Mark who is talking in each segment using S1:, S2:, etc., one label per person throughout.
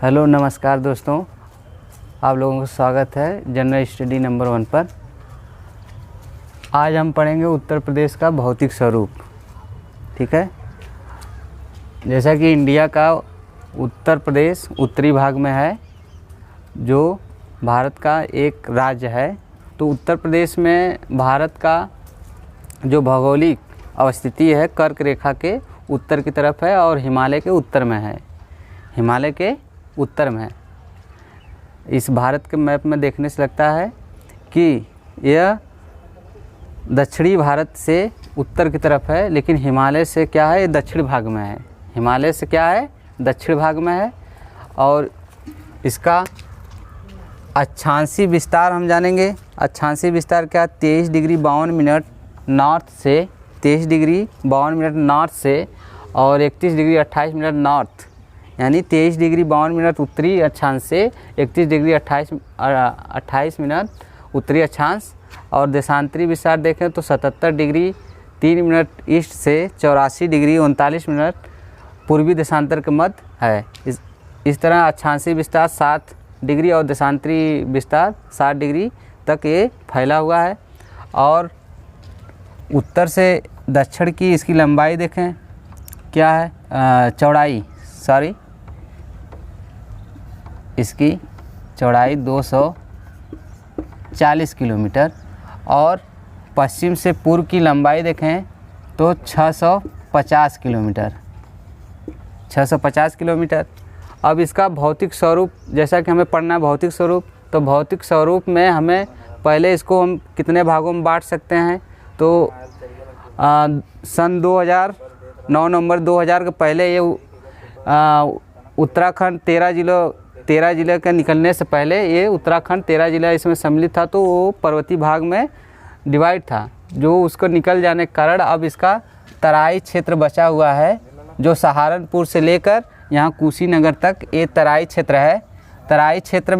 S1: Hello नमस्कार दोस्तों, आप लोगों का स्वागत है जनरल स्टडी नंबर 1 पर। आज हम पढ़ेंगे उत्तर प्रदेश का भौतिक स्वरूप। ठीक है, जैसा कि इंडिया का उत्तर प्रदेश उत्तरी भाग में है, जो भारत का एक राज्य है। तो उत्तर प्रदेश में भारत का जो भौगोलिक अवस्थिति है कर्क रेखा के उत्तर की तरफ है और हिमालय के उत्तर में है। हिमालय के उत्तर में है। इस भारत के मैप में देखने से लगता है कि यह दक्षिणी भारत से उत्तर की तरफ है, लेकिन हिमालय से क्या है, दक्षिण भाग में है। हिमालय से क्या है, दक्षिण भाग में है। और इसका अक्षांशीय विस्तार हम जानेंगे। अक्षांशीय विस्तार क्या, 23 डिग्री 52 मिनट नॉर्थ से, 23 डिग्री 52 मिनट नॉर्थ से और 31 डिग्री 28 मिनट नॉर्थ, यानी 23 डिग्री 52 मिनट उत्तरी अक्षांश से 31 डिग्री 28 मिनट उत्तरी अक्षांश। और देशांतरी विस्तार देखें तो 77 डिग्री 3 मिनट ईस्ट से 84 डिग्री 39 मिनट पूर्वी देशांतर के मध्य है। इस तरह अक्षांशीय विस्तार 7 डिग्री और देशांतरी विस्तार 7 डिग्री तक ये फैला हुआ है। और उत्तर से दक्षिण की इसकी लंबाई देखें क्या है, इसकी चौड़ाई 240 किलोमीटर और पश्चिम से पूर्व की लंबाई देखें तो 650 किलोमीटर। 650 किलोमीटर। अब इसका भौतिक स्वरूप, जैसा कि हमें पढ़ना है भौतिक स्वरूप, तो भौतिक स्वरूप में हमें पहले इसको हम कितने भागों में बांट सकते हैं। तो सन 2000 9 नवंबर 2000 के पहले ये उत्तराखंड 13 जिले के निकलने से पहले ये उत्तराखंड 13 जिला इसमें सम्मिलित था। तो वो पर्वतीय भाग में डिवाइड था, जो उसको निकल जाने के कारण अब इसका तराई क्षेत्र बचा हुआ है, जो सहारनपुर से लेकर यहाँ कुशीनगर तक ये तराई क्षेत्र है। तराई क्षेत्र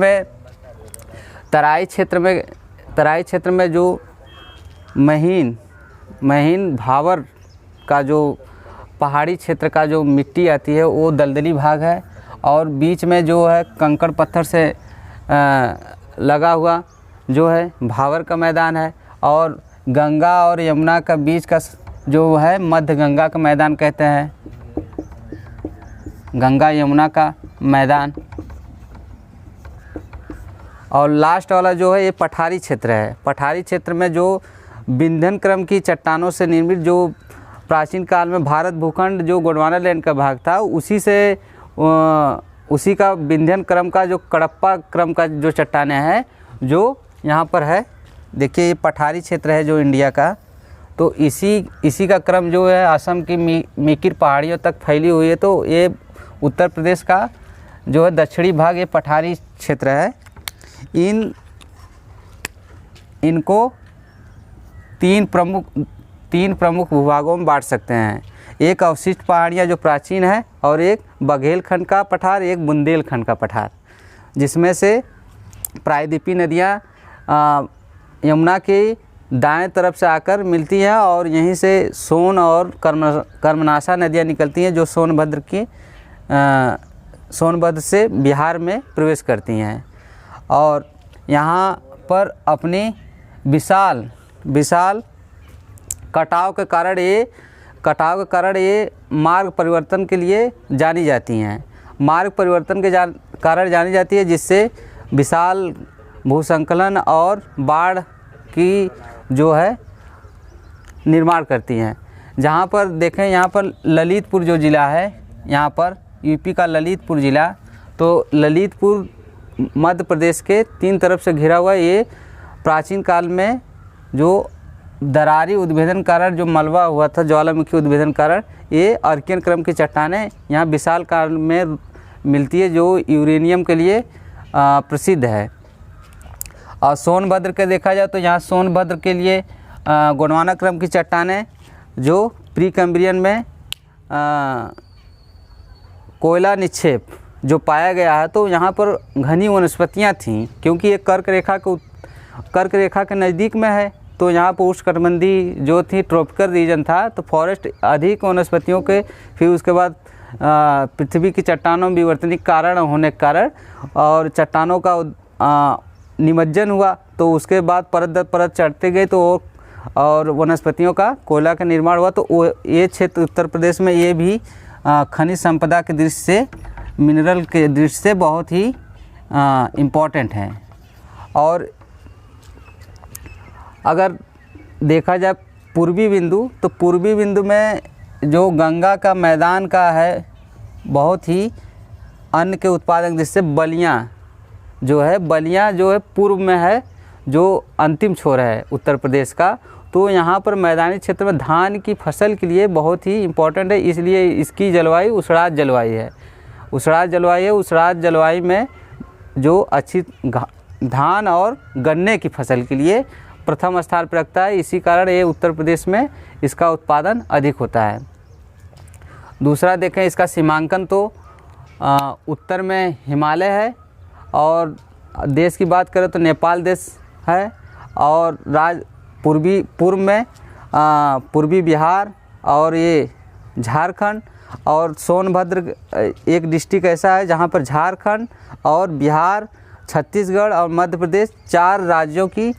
S1: में जो महीन भावर का जो पहाड़ी क्षेत्र का जो मिट्टी आती है वो दलदली भाग है। और बीच में जो है कंकड़ पत्थर से लगा हुआ जो है भावर का मैदान है। और गंगा और यमुना का बीच का जो है मध्य गंगा का मैदान कहते हैं, गंगा यमुना का मैदान। और लास्ट वाला जो है ये पठारी क्षेत्र है। पठारी क्षेत्र में जो विंध्य क्रम की चट्टानों से निर्मित जो प्राचीन काल में भारत भूखंड जो गोंडवाना लैंड का भाग था, उसी का विंध्य क्रम का जो कडप्पा क्रम का जो चट्टानें हैं जो यहाँ पर है। देखिए ये पठारी क्षेत्र है जो इंडिया का। तो इसी का क्रम जो है असम की मीकिर पहाड़ियों तक फैली हुई है। तो ये उत्तर प्रदेश का जो है दक्षिणी भाग ये पठारी क्षेत्र है। इनको तीन प्रमुख भूभागों में बांट सकते हैं। एक अवशिष्ट पहाड़ियाँ जो प्राचीन है और एक बघेलखंड का पठार, एक बुंदेलखंड का पठार, जिसमें से प्रायद्वीपीय नदियाँ यमुना की दाएं तरफ से आकर मिलती हैं और यहीं से सोन और कर्मनाशा नदियाँ निकलती हैं, जो सोनभद्र से बिहार में प्रवेश करती हैं। और यहाँ पर अपनी विशाल कटाव के कारण ये मार्ग परिवर्तन के लिए जानी जाती हैं। मार्ग परिवर्तन के कारण जानी जाती है, जिससे विशाल भूसंकलन और बाढ़ की जो है निर्माण करती हैं। जहाँ पर देखें, यहाँ पर ललितपुर जो ज़िला है, यहाँ पर यूपी का ललितपुर ज़िला, तो ललितपुर मध्य प्रदेश के 3 तरफ से घिरा हुआ। ये प्राचीन काल में जो दरारी उद्भेदन कारण जो मलबा हुआ था, ज्वालामुखी उद्भेदन कारण, ये अर्कियन क्रम की चट्टानें यहाँ विशाल काल में मिलती है, जो यूरेनियम के लिए प्रसिद्ध है। और सोनभद्र के देखा जाए तो यहाँ सोनभद्र के लिए गोंडवाना क्रम की चट्टानें जो प्री कैम्ब्रियन में कोयला निक्षेप जो पाया गया है, तो यहाँ पर घनी वनस्पतियाँ थीं, क्योंकि ये कर्क रेखा के नज़दीक में है। तो यहाँ पर उष्णकटिबंधीय जो थी ट्रॉपिकल रीजन था, तो फॉरेस्ट अधिक वनस्पतियों के, फिर उसके बाद पृथ्वी की चट्टानों में विवर्तनिक कारण होने के कारण और चट्टानों का निमज्जन हुआ, तो उसके बाद परत दर परत चढ़ते गए तो और वनस्पतियों का कोयला का निर्माण हुआ। तो ये क्षेत्र उत्तर प्रदेश में ये भी खनिज संपदा के दृष्टि से, मिनरल के दृष्टि से बहुत ही इम्पोर्टेंट है। और अगर देखा जाए पूर्वी बिंदु, तो पूर्वी बिंदु में जो गंगा का मैदान का है, बहुत ही अन्न के उत्पादन दृष्टि से बलिया जो है पूर्व में है, जो अंतिम छोर है उत्तर प्रदेश का। तो यहाँ पर मैदानी क्षेत्र में धान की फसल के लिए बहुत ही इम्पोर्टेंट है, इसलिए इसकी जलवायु उष्णार्ध जलवायु है। उष्णार्ध जलवायु में जो अच्छी धान और गन्ने की फसल के लिए प्रथम स्थान पर रखता है। इसी कारण ये उत्तर प्रदेश में इसका उत्पादन अधिक होता है। दूसरा देखें इसका सीमांकन, तो उत्तर में हिमालय है, और देश की बात करें तो नेपाल देश है, और पूर्व में पूर्वी बिहार और ये झारखंड और सोनभद्र एक डिस्ट्रिक्ट ऐसा है जहाँ पर झारखंड और बिहार, छत्तीसगढ़ और मध्य प्रदेश 4 राज्यों की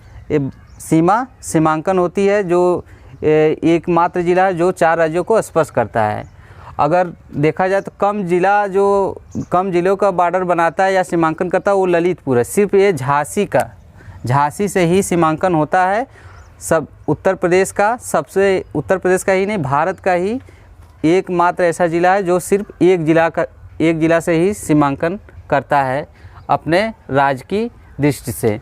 S1: सीमांकन होती है, जो एकमात्र ज़िला है जो 4 राज्यों को स्पर्श करता है। अगर देखा जाए तो कम जिलों का बॉर्डर बनाता है या सीमांकन करता है वो ललितपुर है। सिर्फ ये झांसी से ही सीमांकन होता है। सब उत्तर प्रदेश का ही नहीं, भारत का ही एकमात्र ऐसा ज़िला है जो सिर्फ एक ज़िला से ही सीमांकन करता है अपने राज्य की दृष्टि से।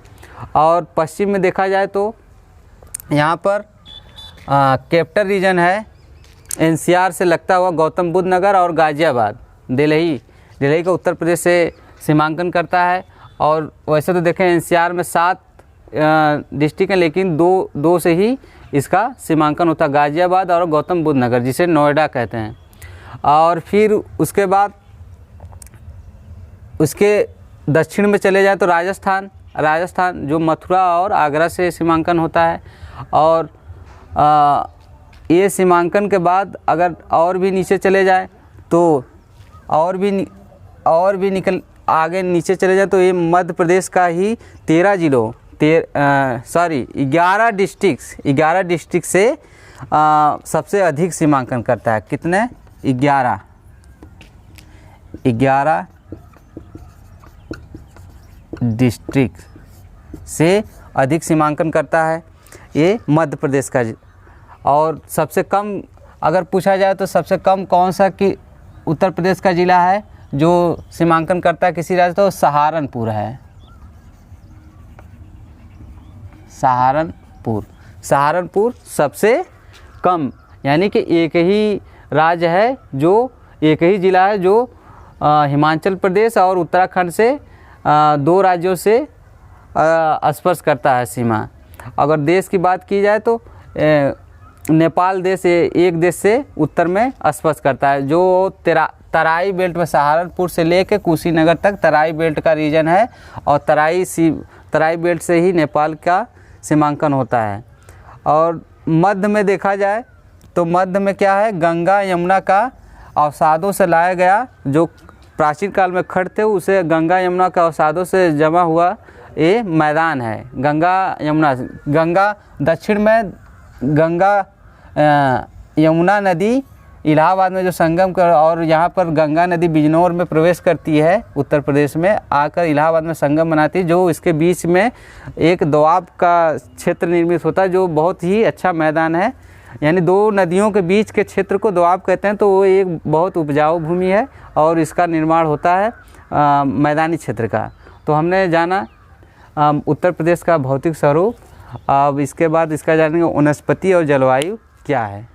S1: और पश्चिम में देखा जाए तो यहाँ पर कैपिटल रीजन है, NCR से लगता हुआ गौतम बुद्ध नगर और गाज़ियाबाद, दिल्ली का उत्तर प्रदेश से सीमांकन करता है। और वैसे तो देखें NCR में 7 डिस्ट्रिक्ट हैं, लेकिन दो से ही इसका सीमांकन होता है, गाज़ियाबाद और गौतम बुद्ध नगर, जिसे नोएडा कहते हैं। और फिर उसके बाद उसके दक्षिण में चले जाए तो राजस्थान जो मथुरा और आगरा से सीमांकन होता है। और ये सीमांकन के बाद अगर और भी नीचे चले जाए तो और भी नीचे चले जाए तो ये मध्य प्रदेश का ही 11 डिस्ट्रिक्ट से सबसे अधिक सीमांकन करता है। कितने? 11 डिस्ट्रिक्ट से अधिक सीमांकन करता है ये मध्य प्रदेश का। और सबसे कम अगर पूछा जाए तो सबसे कम कौन सा कि उत्तर प्रदेश का ज़िला है जो सीमांकन करता है किसी राज्य, तो सहारनपुर है। सहारनपुर सबसे कम, यानी कि एक ही राज्य है जो एक ही ज़िला है जो हिमाचल प्रदेश और उत्तराखंड से 2 राज्यों से स्पर्श करता है सीमा। अगर देश की बात की जाए तो नेपाल देश एक देश से उत्तर में स्पर्श करता है, जो तराई बेल्ट में सहारनपुर से लेकर कुशीनगर तक तराई बेल्ट का रीजन है। और तराई बेल्ट से ही नेपाल का सीमांकन होता है। और मध्य में देखा जाए तो मध्य में क्या है, गंगा यमुना का अवसादों से लाया गया, जो प्राचीन काल में खड्ड थे उसे गंगा यमुना के अवसादों से जमा हुआ ये मैदान है। गंगा दक्षिण में यमुना नदी इलाहाबाद में जो संगम कर, और यहाँ पर गंगा नदी बिजनौर में प्रवेश करती है उत्तर प्रदेश में, आकर इलाहाबाद में संगम बनाती है, जो इसके बीच में एक दोआब का क्षेत्र निर्मित होता है, जो बहुत ही अच्छा मैदान है। यानी 2 नदियों के बीच के क्षेत्र को दोआब कहते हैं। तो वो एक बहुत उपजाऊ भूमि है और इसका निर्माण होता है मैदानी क्षेत्र का। तो हमने जाना उत्तर प्रदेश का भौतिक स्वरूप। अब इसके बाद इसका जानेंगे वनस्पति और जलवायु क्या है।